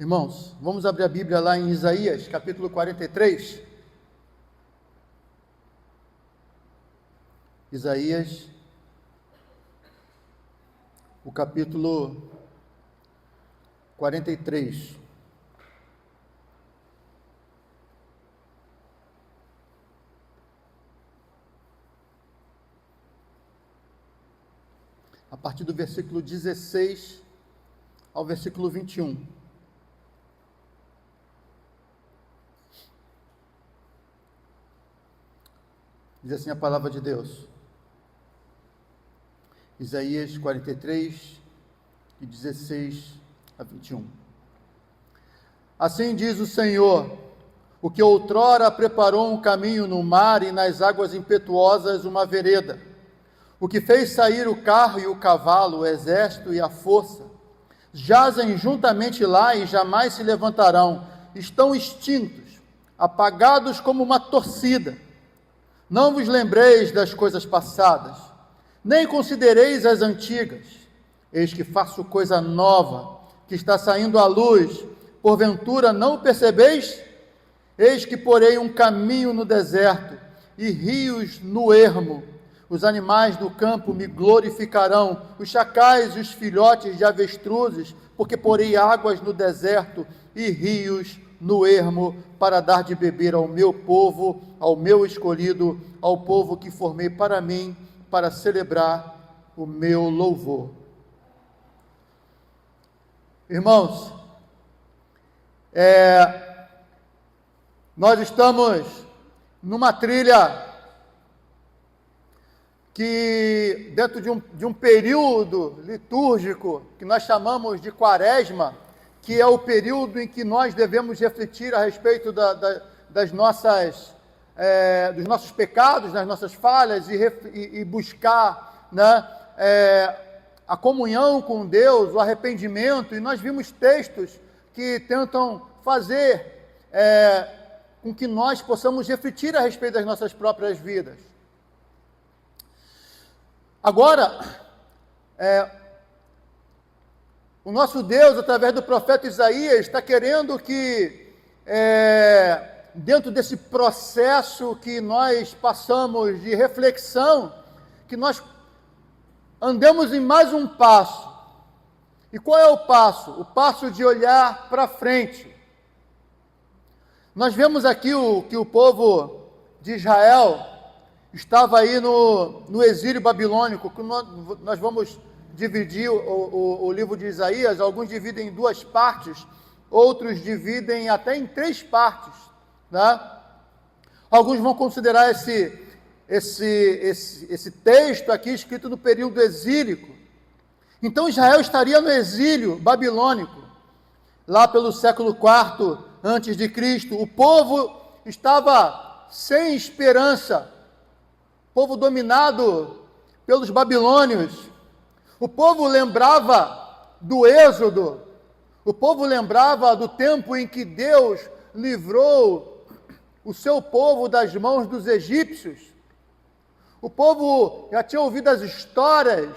Irmãos, vamos abrir a Bíblia lá em Isaías, capítulo 43. Isaías, o capítulo 43. A partir do versículo 16 ao versículo 21. Diz assim a palavra de Deus. Isaías 43, de 16 a 21. Assim diz o Senhor, o que outrora preparou um caminho no mar e nas águas impetuosas uma vereda, o que fez sair o carro e o cavalo, o exército e a força, jazem juntamente lá e jamais se levantarão, estão extintos, apagados como uma torcida. Não vos lembreis das coisas passadas, nem considereis as antigas. Eis que faço coisa nova, que está saindo à luz, porventura não o percebeis? Eis que porei um caminho no deserto, e rios no ermo. Os animais do campo me glorificarão, os chacais e os filhotes de avestruzes, porque porei águas no deserto e rios no ermo, para dar de beber ao meu povo, ao meu escolhido, ao povo que formei para mim, para celebrar o meu louvor. Irmãos, nós estamos numa trilha que, dentro de um período litúrgico, que nós chamamos de Quaresma, que é o período em que nós devemos refletir a respeito dos nossos pecados, das nossas falhas, e buscar, né, a comunhão com Deus, o arrependimento, e nós vimos textos que tentam fazer com que nós possamos refletir a respeito das nossas próprias vidas. Agora, o nosso Deus, através do profeta Isaías, está querendo que, dentro desse processo que nós passamos de reflexão, que nós andemos em mais um passo. E qual é o passo? O passo de olhar para frente. Nós vemos aqui que o povo de Israel estava aí no exílio babilônico, que nós vamos dividir o livro de Isaías. Alguns dividem em duas partes, outros dividem até em três partes, tá? Alguns vão considerar esse texto aqui escrito no período exílico. Então Israel estaria no exílio babilônico, lá pelo século IV antes de Cristo. O povo estava sem esperança, povo dominado pelos babilônios. O povo lembrava do Êxodo, o povo lembrava do tempo em que Deus livrou o seu povo das mãos dos egípcios. O povo já tinha ouvido as histórias,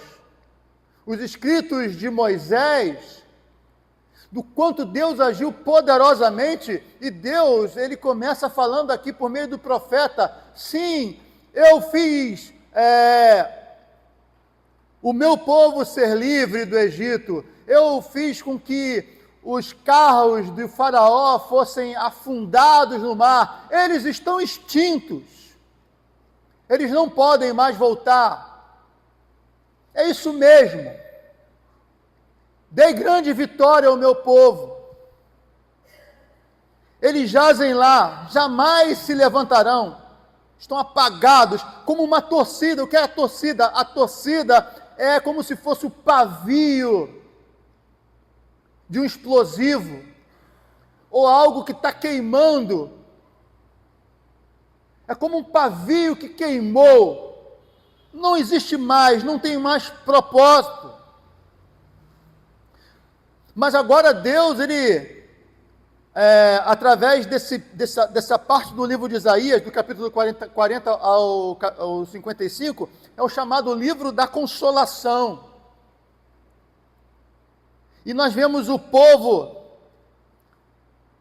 os escritos de Moisés, do quanto Deus agiu poderosamente, e Deus, ele começa falando aqui por meio do profeta: sim, eu fiz o meu povo ser livre do Egito, eu fiz com que os carros de Faraó fossem afundados no mar, eles estão extintos, eles não podem mais voltar. É isso mesmo, dei grande vitória ao meu povo, eles jazem lá, jamais se levantarão, estão apagados como uma torcida. O que é a torcida? A torcida é como se fosse o pavio de um explosivo, ou algo que está queimando. É como um pavio que queimou, não existe mais, não tem mais propósito. Mas agora Deus, ele, através dessa parte do livro de Isaías, do capítulo 40 ao 55, é o chamado livro da consolação. E nós vemos o povo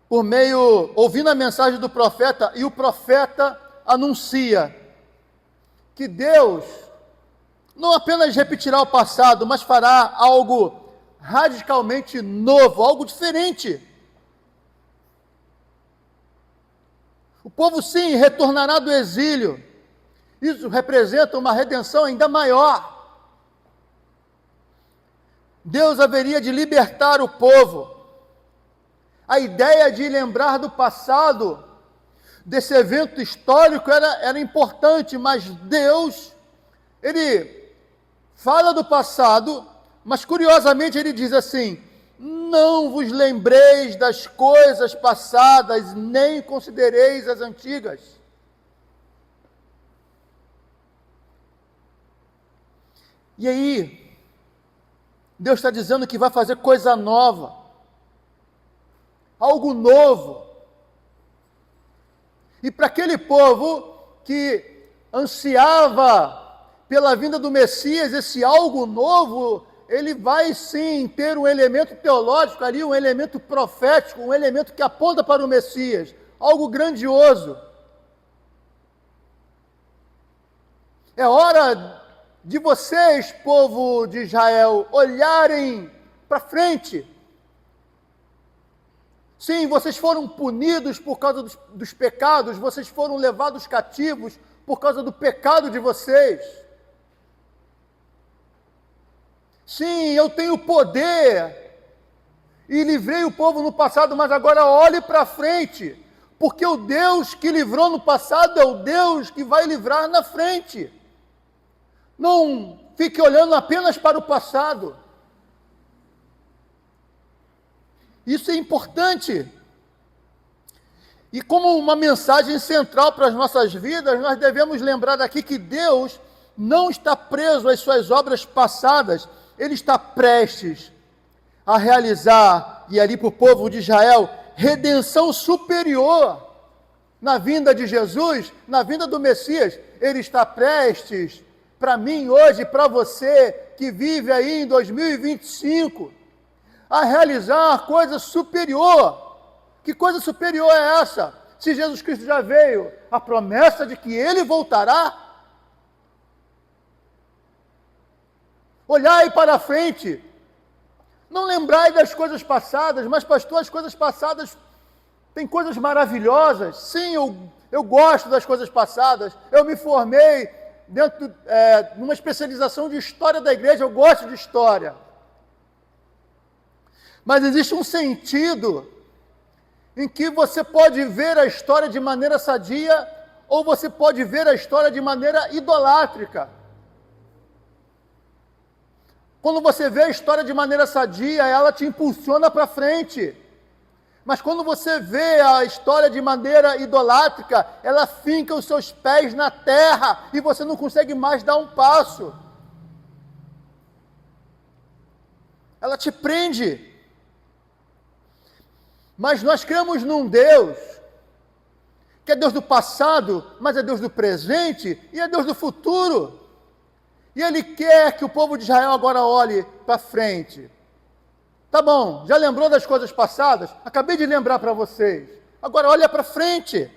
ouvindo a mensagem do profeta, e o profeta anuncia que Deus não apenas repetirá o passado, mas fará algo radicalmente novo, algo diferente. O povo, sim, retornará do exílio. Isso representa uma redenção ainda maior. Deus haveria de libertar o povo. A ideia de lembrar do passado, desse evento histórico, era importante, mas Deus, Ele fala do passado, mas curiosamente Ele diz assim: não vos lembreis das coisas passadas, nem considereis as antigas. E aí, Deus está dizendo que vai fazer coisa nova, algo novo. E para aquele povo que ansiava pela vinda do Messias, esse algo novo, ele vai sim ter um elemento teológico ali, um elemento profético, um elemento que aponta para o Messias, algo grandioso. É hora de vocês, povo de Israel, olharem para frente. Sim, vocês foram punidos por causa dos pecados, vocês foram levados cativos por causa do pecado de vocês. Sim, eu tenho poder e livrei o povo no passado, mas agora olhe para frente, porque o Deus que livrou no passado é o Deus que vai livrar na frente. Não fique olhando apenas para o passado. Isso é importante. E como uma mensagem central para as nossas vidas, nós devemos lembrar daqui que Deus não está preso às suas obras passadas, Ele está prestes a realizar, e ali para o povo de Israel, redenção superior na vinda de Jesus, na vinda do Messias. Ele está prestes para mim hoje, para você que vive aí em 2025, a realizar coisa superior. Que coisa superior é essa? Se Jesus Cristo já veio, a promessa de que Ele voltará. Olhai para frente, não lembrai das coisas passadas, mas pastor, as coisas passadas têm coisas maravilhosas. Sim, eu gosto das coisas passadas, eu me formei dentro de uma especialização de história da igreja, eu gosto de história. Mas existe um sentido em que você pode ver a história de maneira sadia, ou você pode ver a história de maneira idolátrica. Quando você vê a história de maneira sadia, ela te impulsiona para frente. Mas quando você vê a história de maneira idolátrica, ela finca os seus pés na terra e você não consegue mais dar um passo. Ela te prende. Mas nós cremos num Deus que é Deus do passado, mas é Deus do presente e é Deus do futuro. E Ele quer que o povo de Israel agora olhe para frente. Tá bom, já lembrou das coisas passadas? Acabei de lembrar para vocês. Agora olha para frente.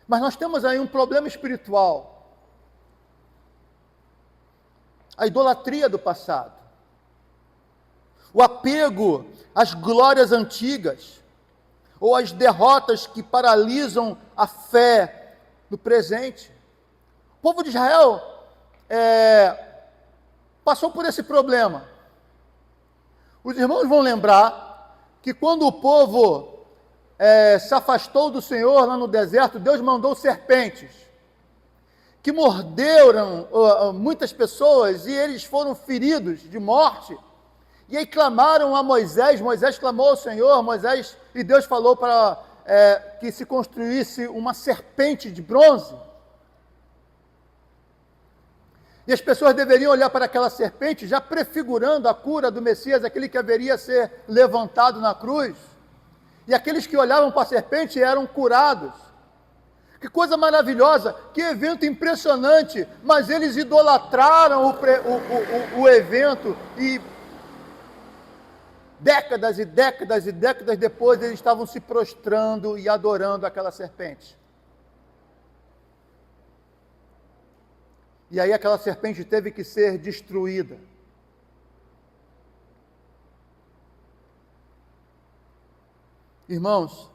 Mas nós temos aí um problema espiritual. A idolatria do passado. O apego às glórias antigas, ou às derrotas que paralisam a fé no presente. O povo de Israel passou por esse problema. Os irmãos vão lembrar que quando o povo se afastou do Senhor lá no deserto, Deus mandou serpentes, que morderam muitas pessoas, e eles foram feridos de morte. E aí clamaram a Moisés, Moisés clamou ao Senhor, e Deus falou para que se construísse uma serpente de bronze. E as pessoas deveriam olhar para aquela serpente, já prefigurando a cura do Messias, aquele que haveria ser levantado na cruz. E aqueles que olhavam para a serpente eram curados. Que coisa maravilhosa, que evento impressionante, mas eles idolatraram o evento e décadas e décadas e décadas depois, eles estavam se prostrando e adorando aquela serpente. E aí aquela serpente teve que ser destruída. Irmãos,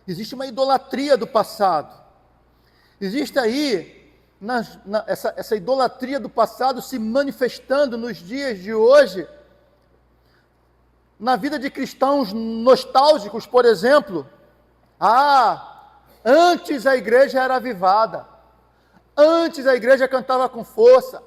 existe uma idolatria do passado. Existe aí essa idolatria do passado se manifestando nos dias de hoje, na vida de cristãos nostálgicos, por exemplo. Antes a igreja era avivada, antes a igreja cantava com força,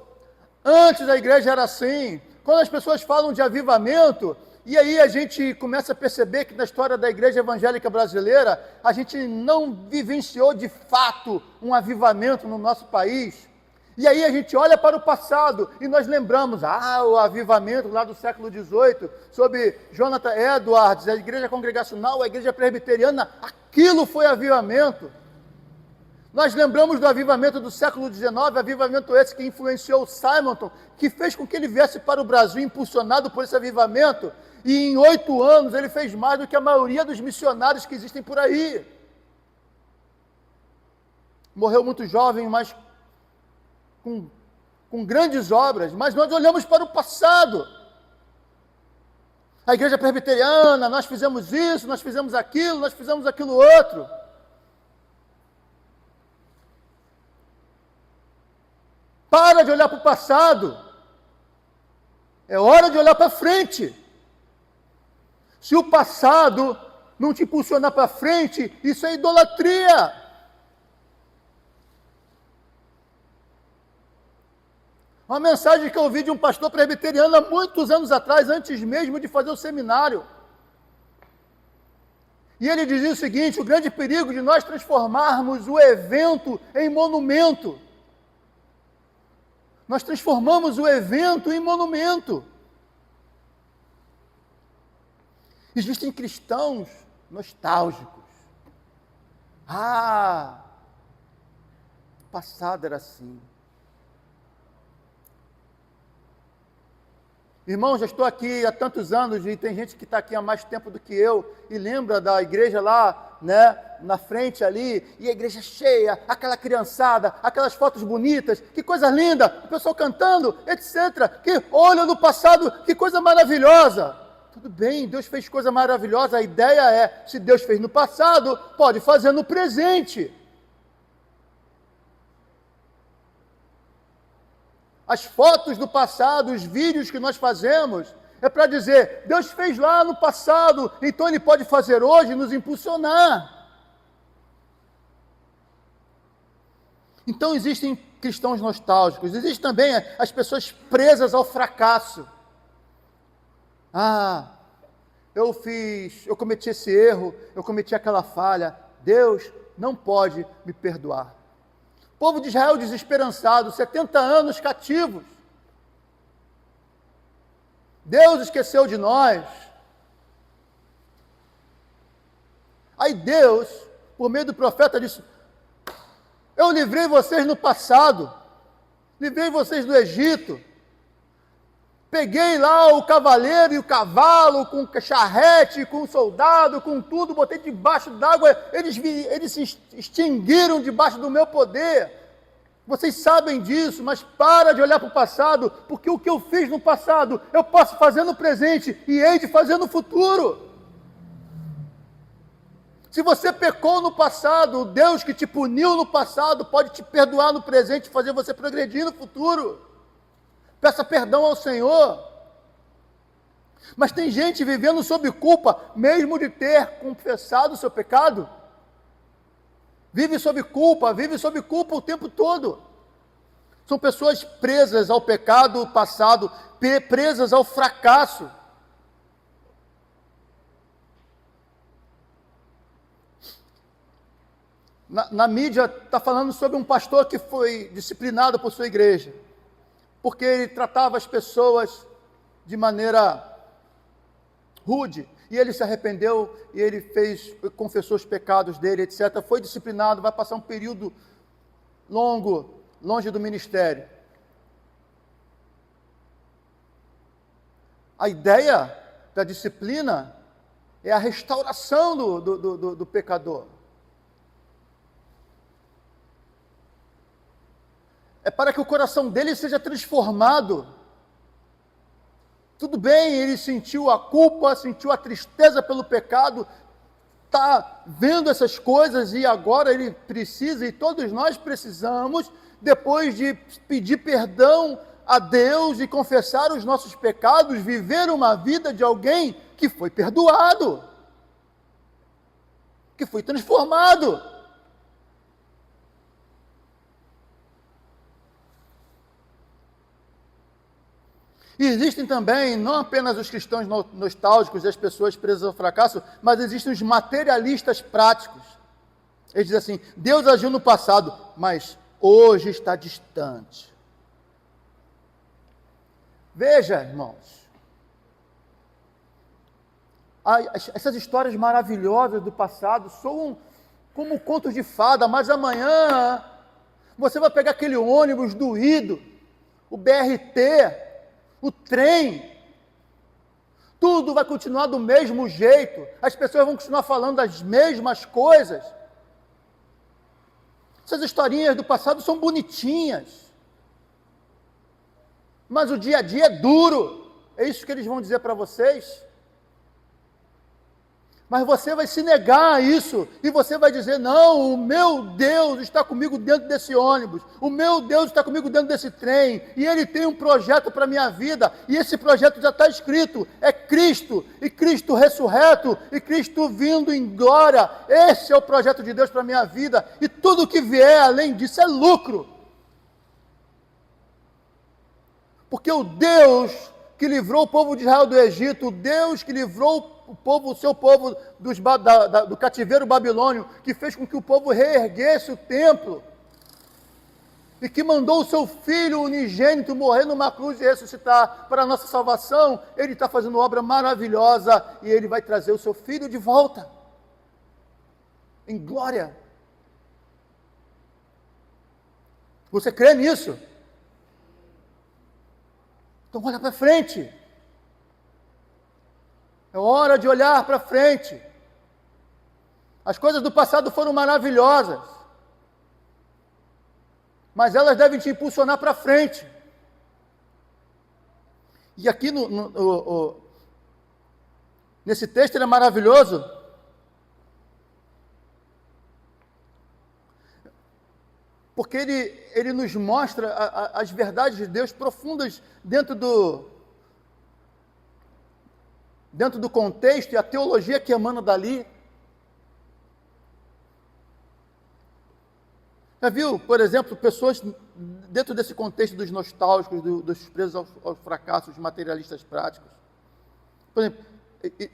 antes a igreja era assim. Quando as pessoas falam de avivamento, e aí a gente começa a perceber que na história da igreja evangélica brasileira, a gente não vivenciou de fato um avivamento no nosso país. E aí a gente olha para o passado e nós lembramos, o avivamento lá do século XVIII, sob Jonathan Edwards, a igreja congregacional, a igreja presbiteriana, aquilo foi avivamento. Nós lembramos do avivamento do século XIX, avivamento esse que influenciou o Simonton, que fez com que ele viesse para o Brasil impulsionado por esse avivamento, e em 8 anos ele fez mais do que a maioria dos missionários que existem por aí. Morreu muito jovem, mas com grandes obras, mas nós olhamos para o passado. A igreja presbiteriana, nós fizemos isso, nós fizemos aquilo outro. Para de olhar para o passado. É hora de olhar para frente. Se o passado não te impulsionar para frente, isso é idolatria. Uma mensagem que eu ouvi de um pastor presbiteriano há muitos anos atrás, antes mesmo de fazer o seminário. E ele dizia o seguinte: o grande perigo de nós transformarmos o evento em monumento. Nós transformamos o evento em monumento. Existem cristãos nostálgicos. O passado era assim. Irmão, já estou aqui há tantos anos e tem gente que está aqui há mais tempo do que eu e lembra da igreja lá, na frente ali, e a igreja cheia, aquela criançada, aquelas fotos bonitas, que coisa linda, o pessoal cantando, etc. Que olha no passado, que coisa maravilhosa. Tudo bem, Deus fez coisa maravilhosa, a ideia é, se Deus fez no passado, pode fazer no presente. As fotos do passado, os vídeos que nós fazemos, é para dizer, Deus fez lá no passado, então Ele pode fazer hoje e nos impulsionar. Então existem cristãos nostálgicos, existem também as pessoas presas ao fracasso. Eu cometi esse erro, eu cometi aquela falha, Deus não pode me perdoar. O povo de Israel desesperançado, 70 anos cativos. Deus esqueceu de nós. Aí Deus, por meio do profeta, disse: eu livrei vocês no passado, livrei vocês do Egito, peguei lá o cavaleiro e o cavalo, com charrete, com o soldado, com tudo, botei debaixo d'água, eles se extinguiram debaixo do meu poder. Vocês sabem disso, mas para de olhar para o passado, porque o que eu fiz no passado, eu posso fazer no presente e hei de fazer no futuro. Se você pecou no passado, o Deus que te puniu no passado pode te perdoar no presente e fazer você progredir no futuro. Peça perdão ao Senhor. Mas tem gente vivendo sob culpa, mesmo de ter confessado o seu pecado. Vive sob culpa o tempo todo. São pessoas presas ao pecado passado, presas ao fracasso. Na mídia está falando sobre um pastor que foi disciplinado por sua igreja, porque ele tratava as pessoas de maneira rude, e ele se arrependeu, e ele confessou os pecados dele, etc. Foi disciplinado, vai passar um período longe do ministério. A ideia da disciplina é a restauração do pecador. É para que o coração dele seja transformado. Tudo bem, ele sentiu a culpa, sentiu a tristeza pelo pecado, está vendo essas coisas e agora ele precisa, e todos nós precisamos, depois de pedir perdão a Deus e confessar os nossos pecados, viver uma vida de alguém que foi perdoado, que foi transformado. E existem também, não apenas os cristãos nostálgicos e as pessoas presas ao fracasso, mas existem os materialistas práticos. Eles dizem assim: Deus agiu no passado, mas hoje está distante. Veja, irmãos, essas histórias maravilhosas do passado soam como contos de fada, mas amanhã você vai pegar aquele ônibus doído, o BRT, o trem, tudo vai continuar do mesmo jeito, as pessoas vão continuar falando das mesmas coisas. Essas historinhas do passado são bonitinhas, mas o dia a dia é duro, é isso que eles vão dizer para vocês. Mas você vai se negar a isso, e você vai dizer: não, o meu Deus está comigo dentro desse ônibus, o meu Deus está comigo dentro desse trem, e Ele tem um projeto para a minha vida, e esse projeto já está escrito, é Cristo, e Cristo ressurreto, e Cristo vindo em glória. Esse é o projeto de Deus para a minha vida, e tudo que vier além disso é lucro. Porque o Deus que livrou o povo de Israel do Egito, o Deus que livrou o seu povo do cativeiro babilônio, que fez com que o povo reerguesse o templo, e que mandou o seu Filho unigênito morrer numa cruz e ressuscitar para a nossa salvação, Ele está fazendo obra maravilhosa, e Ele vai trazer o seu Filho de volta, em glória. Você crê nisso? Então olha para frente. É hora de olhar para frente. As coisas do passado foram maravilhosas, mas elas devem te impulsionar para frente. E aqui nesse texto ele é maravilhoso, porque ele nos mostra as verdades de Deus profundas dentro do contexto e a teologia que emana dali. Já viu, por exemplo, pessoas dentro desse contexto dos nostálgicos, dos presos aos fracassos, dos materialistas práticos? Por exemplo,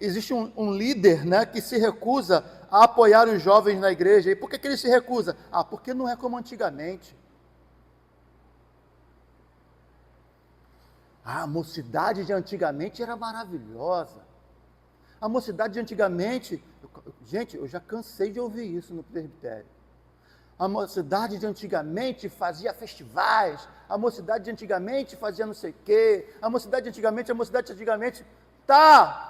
existe um líder, né, que se recusa a apoiar os jovens na igreja. E por que ele se recusa? Porque não é como antigamente. A mocidade de antigamente era maravilhosa. A mocidade de antigamente, gente, eu já cansei de ouvir isso no presbitério. A mocidade de antigamente fazia festivais, a mocidade de antigamente fazia não sei o quê, a mocidade de antigamente, tá.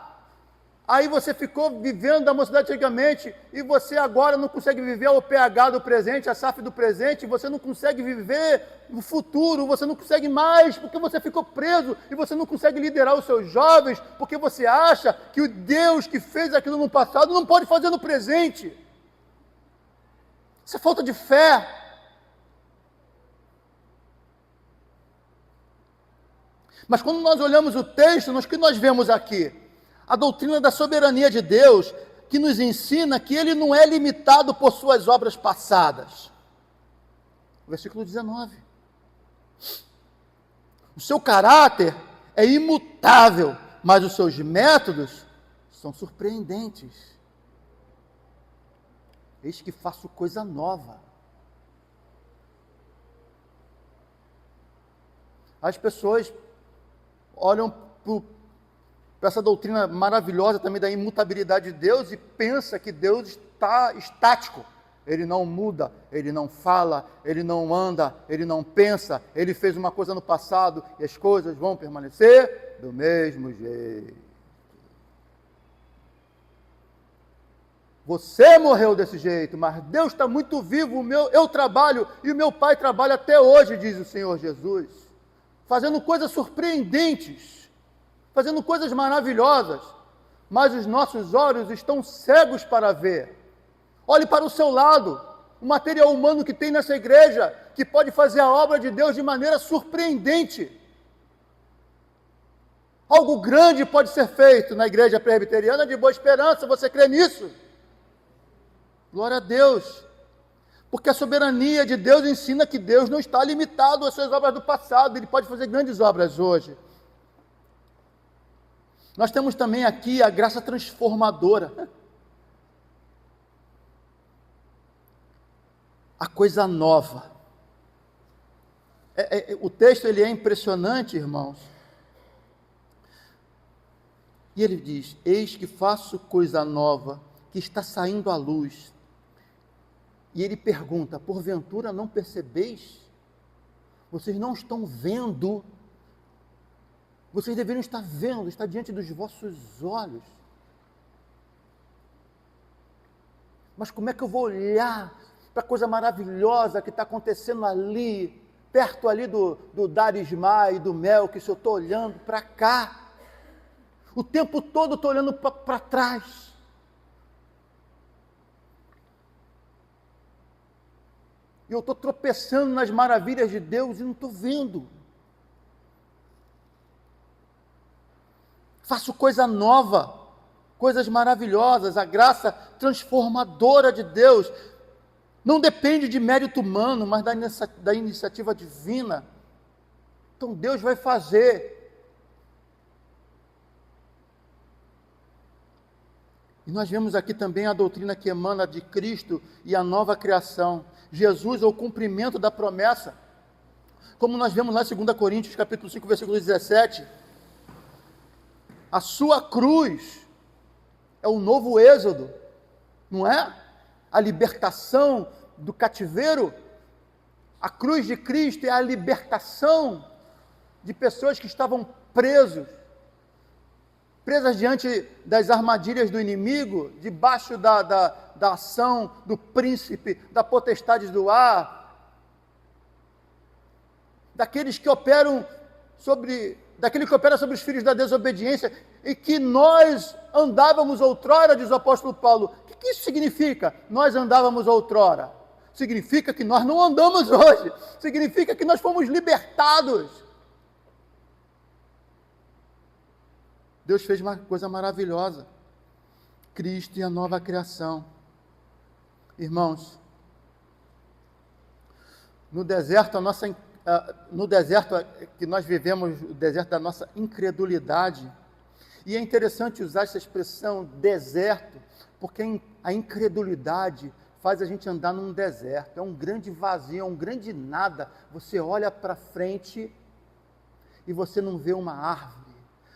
Aí você ficou vivendo a mocidade de antigamente, e você agora não consegue viver o PH do presente, a SAF do presente, você não consegue viver o futuro, você não consegue mais, porque você ficou preso, e você não consegue liderar os seus jovens, porque você acha que o Deus que fez aquilo no passado não pode fazer no presente. Isso é falta de fé. Mas quando nós olhamos o texto, o que nós vemos aqui? A doutrina da soberania de Deus, que nos ensina que Ele não é limitado por suas obras passadas. Versículo 19. O seu caráter é imutável, mas os seus métodos são surpreendentes. Eis que faço coisa nova. As pessoas olham para essa doutrina maravilhosa também da imutabilidade de Deus e pensa que Deus está estático. Ele não muda, Ele não fala, Ele não anda, Ele não pensa, Ele fez uma coisa no passado e as coisas vão permanecer do mesmo jeito. Você morreu desse jeito, mas Deus está muito vivo, eu trabalho e o meu Pai trabalha até hoje, diz o Senhor Jesus, fazendo coisas surpreendentes, fazendo coisas maravilhosas, mas os nossos olhos estão cegos para ver. Olhe para o seu lado, o material humano que tem nessa igreja, que pode fazer a obra de Deus de maneira surpreendente. Algo grande pode ser feito na igreja presbiteriana de Boa Esperança, você crê nisso? Glória a Deus, porque a soberania de Deus ensina que Deus não está limitado às suas obras do passado, Ele pode fazer grandes obras hoje. Nós temos também aqui a graça transformadora, a coisa nova. O texto ele é impressionante, irmãos, e ele diz: eis que faço coisa nova, que está saindo à luz. E ele pergunta: porventura não percebeis? Vocês não estão vendo? Vocês deveriam estar vendo, está diante dos vossos olhos. Mas como é que eu vou olhar para a coisa maravilhosa que está acontecendo ali, perto ali do Darismá e do Mel, que se eu estou olhando para cá? O tempo todo estou olhando para trás. E eu estou tropeçando nas maravilhas de Deus e não estou vendo. Faço coisa nova, coisas maravilhosas, a graça transformadora de Deus. Não depende de mérito humano, mas da iniciativa divina. Então Deus vai fazer. E nós vemos aqui também a doutrina que emana de Cristo e a nova criação. Jesus é o cumprimento da promessa. Como nós vemos lá em 2 Coríntios, capítulo 5, versículo 17. A sua cruz é o novo êxodo, não é? A libertação do cativeiro. A cruz de Cristo é a libertação de pessoas que estavam presas diante das armadilhas do inimigo, debaixo da ação do príncipe, da potestade do ar, daquele que opera sobre os filhos da desobediência, e que nós andávamos outrora, diz o apóstolo Paulo. O que isso significa? Nós andávamos outrora. Significa que nós não andamos hoje, significa que nós fomos libertados. Deus fez uma coisa maravilhosa. Cristo e a nova criação. Irmãos, no deserto que nós vivemos, o deserto da nossa incredulidade, e é interessante usar essa expressão deserto, porque a incredulidade faz a gente andar num deserto, é um grande vazio, é um grande nada. Você olha para frente e você não vê uma árvore,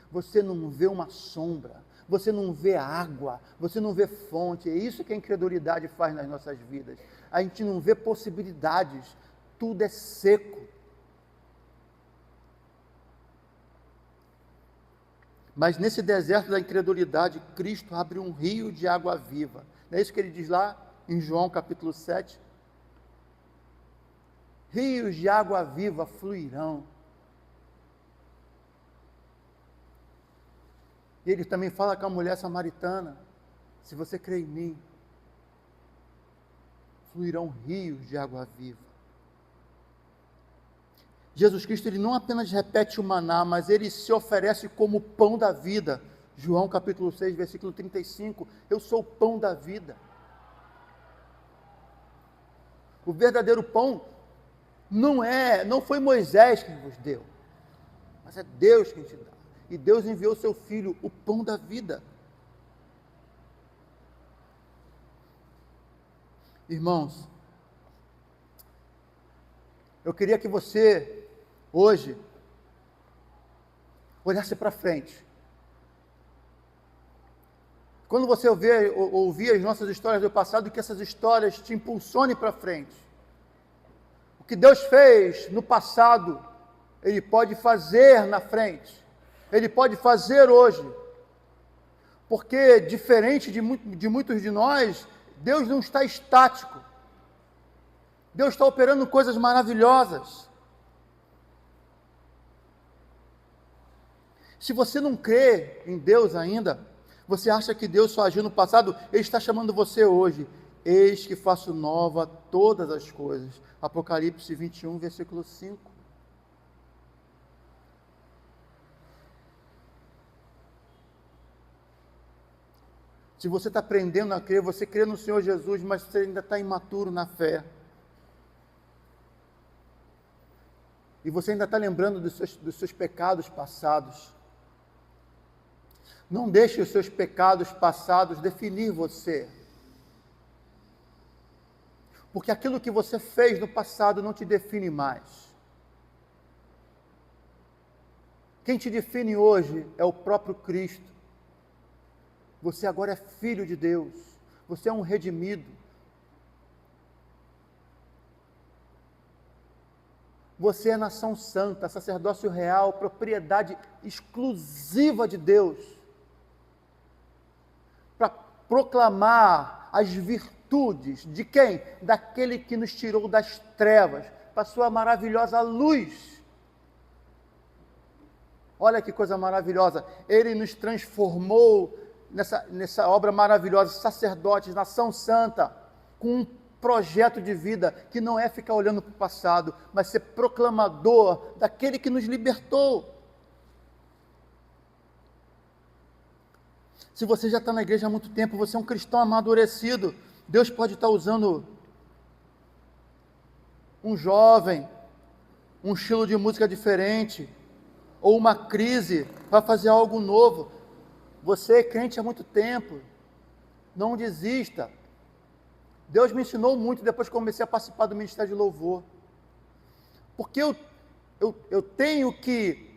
você não vê uma sombra, você não vê água, você não vê fonte. É isso que a incredulidade faz nas nossas vidas. A gente não vê possibilidades, tudo é seco. Mas nesse deserto da incredulidade, Cristo abre um rio de água viva. Não é isso que ele diz lá em João capítulo 7? Rios de água viva fluirão. E ele também fala com a mulher samaritana: se você crê em mim, fluirão rios de água viva. Jesus Cristo, ele não apenas repete o maná, mas ele se oferece como pão da vida. João capítulo 6, versículo 35, eu sou o pão da vida. O verdadeiro pão não foi Moisés quem vos deu, mas é Deus quem te dá. E Deus enviou seu Filho, o pão da vida. Irmãos, eu queria que você, hoje, olhasse para frente. Quando você ouvir as nossas histórias do passado, que essas histórias te impulsionem para frente. O que Deus fez no passado, Ele pode fazer na frente. Ele pode fazer hoje. Porque, diferente de muitos de nós, Deus não está estático. Deus está operando coisas maravilhosas. Se você não crê em Deus ainda, você acha que Deus só agiu no passado, Ele está chamando você hoje. Eis que faço nova todas as coisas. Apocalipse 21, versículo 5. Se você está aprendendo a crer, você crê no Senhor Jesus, mas você ainda está imaturo na fé. E você ainda está lembrando dos seus pecados passados. Não deixe os seus pecados passados definir você. Porque aquilo que você fez no passado não te define mais. Quem te define hoje é o próprio Cristo. Você agora é filho de Deus. Você é um redimido. Você é nação santa, sacerdócio real, propriedade exclusiva de Deus, para proclamar as virtudes de quem? Daquele que nos tirou das trevas para a sua maravilhosa luz. Olha que coisa maravilhosa, Ele nos transformou nessa obra maravilhosa, sacerdotes, nação santa, com um projeto de vida que não é ficar olhando para o passado, mas ser proclamador daquele que nos libertou. Se você já está na igreja há muito tempo, você é um cristão amadurecido, Deus pode estar usando um jovem, um estilo de música diferente, ou uma crise para fazer algo novo. Você é crente há muito tempo, não desista. Deus me ensinou muito depois que comecei a participar do Ministério de Louvor. Porque eu tenho que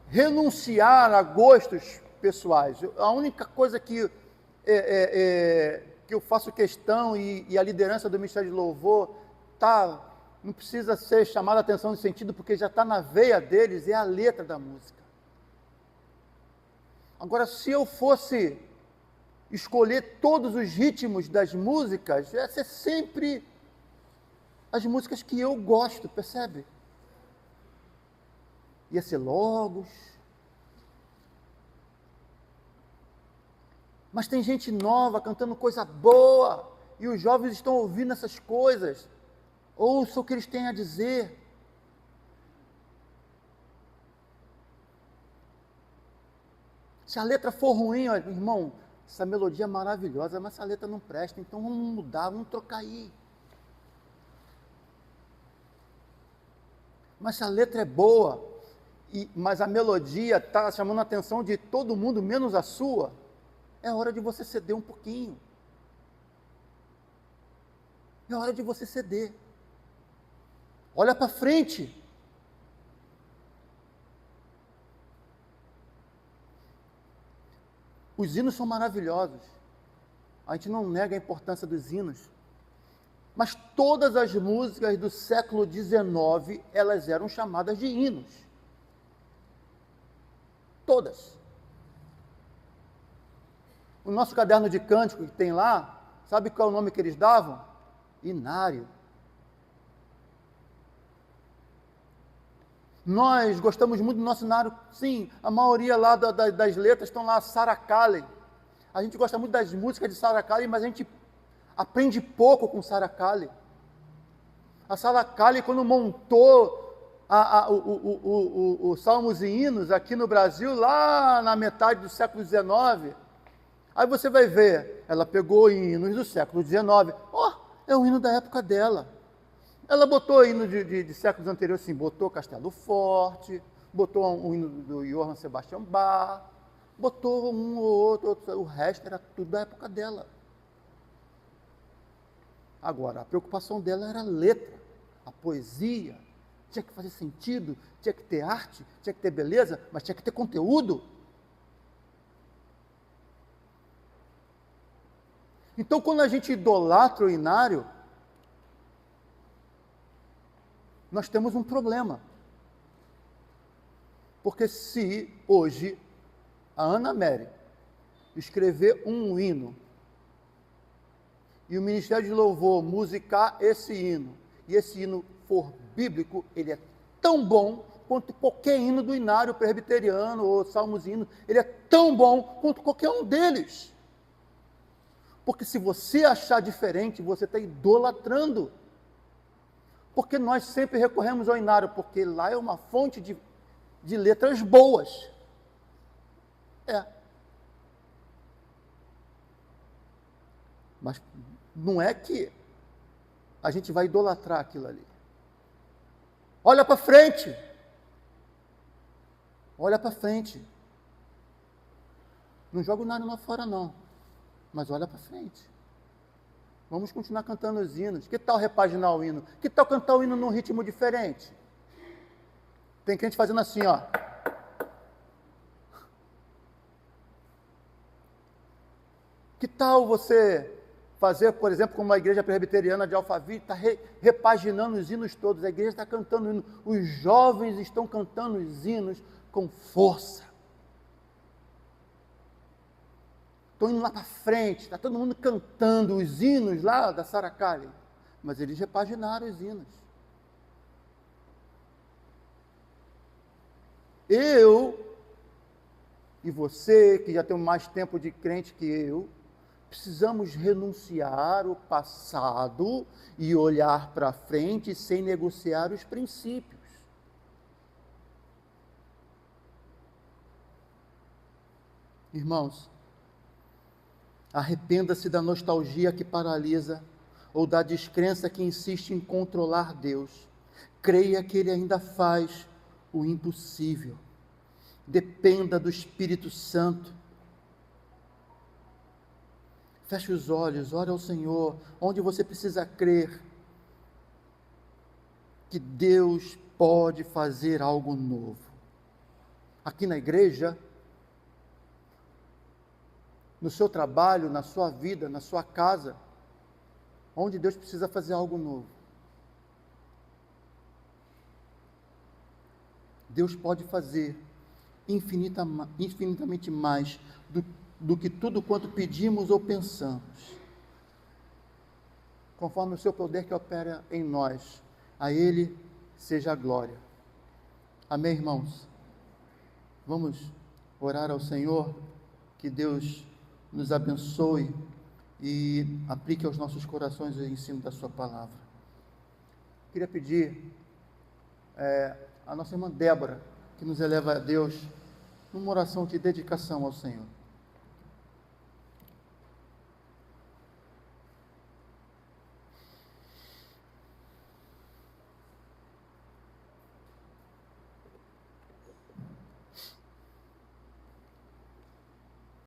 renunciar a gostos pessoais. A única coisa que eu faço questão, e a liderança do Ministério de Louvor não precisa ser chamada a atenção nesse sentido, porque já está na veia deles, é a letra da música. Agora, se eu fosse escolher todos os ritmos das músicas, ia ser sempre as músicas que eu gosto, percebe? Ia ser Logos. Mas tem gente nova cantando coisa boa, e os jovens estão ouvindo essas coisas. Ouça o que eles têm a dizer. Se a letra for ruim, olha, irmão, essa melodia é maravilhosa, mas essa letra não presta, então vamos mudar, vamos trocar aí. Mas se a letra é boa, mas a melodia está chamando a atenção de todo mundo, menos a sua, é hora de você ceder um pouquinho. É hora de você ceder. Olha para frente. Os hinos são maravilhosos. A gente não nega a importância dos hinos. Mas todas as músicas do século XIX, elas eram chamadas de hinos. Todas. O nosso caderno de cântico que tem lá, sabe qual é o nome que eles davam? Inário. Nós gostamos muito do nosso inário, sim, a maioria lá das letras estão lá, Sarah Kalley. A gente gosta muito das músicas de Sarah Kalley, mas a gente aprende pouco com Sarah Kalley. A Sarah Kalley, quando montou o Salmos e Hinos aqui no Brasil, lá na metade do século XIX, aí você vai ver, ela pegou hinos do século XIX, é um hino da época dela. Ela botou hino de séculos anteriores, sim, botou Castelo Forte, botou um hino do Johann Sebastian Bach, botou um ou outro, o resto era tudo da época dela. Agora, a preocupação dela era a letra, a poesia, tinha que fazer sentido, tinha que ter arte, tinha que ter beleza, mas tinha que ter conteúdo. Então, quando a gente idolatra o inário, nós temos um problema. Porque se hoje a Ana Mary, escrever um hino, e o Ministério de Louvor musicar esse hino, e esse hino for bíblico, ele é tão bom quanto qualquer hino do inário presbiteriano ou salmos hino, ele é tão bom quanto qualquer um deles. Porque se você achar diferente, você está idolatrando. Porque nós sempre recorremos ao inário, porque lá é uma fonte de letras boas. Mas não é que a gente vai idolatrar aquilo ali. Olha para frente. Olha para frente. Não joga o inário lá fora, não. Mas olha para frente. Vamos continuar cantando os hinos. Que tal repaginar o hino? Que tal cantar o hino num ritmo diferente? Tem crente fazendo assim, ó. Que tal você fazer, por exemplo, como a igreja presbiteriana de Alphaville, está repaginando os hinos todos, a igreja está cantando hino, os jovens estão cantando os hinos com força. Estão indo lá para frente, está todo mundo cantando os hinos lá da Saracali, mas eles repaginaram os hinos. Eu e você, que já tem mais tempo de crente que eu, precisamos renunciar o passado e olhar para frente sem negociar os princípios. Irmãos, arrependa-se da nostalgia que paralisa ou da descrença que insiste em controlar Deus. Creia que Ele ainda faz o impossível. Dependa do Espírito Santo. Feche os olhos, ore ao Senhor, onde você precisa crer que Deus pode fazer algo novo. Aqui na igreja, no seu trabalho, na sua vida, na sua casa, onde Deus precisa fazer algo novo. Deus pode fazer infinitamente mais do que tudo quanto pedimos ou pensamos, conforme o seu poder que opera em nós. A Ele seja a glória. Amém, irmãos? Vamos orar ao Senhor, que Deus nos abençoe e aplique aos nossos corações o ensino da sua palavra. Queria pedir a nossa irmã Débora, que nos eleva a Deus, numa oração de dedicação ao Senhor.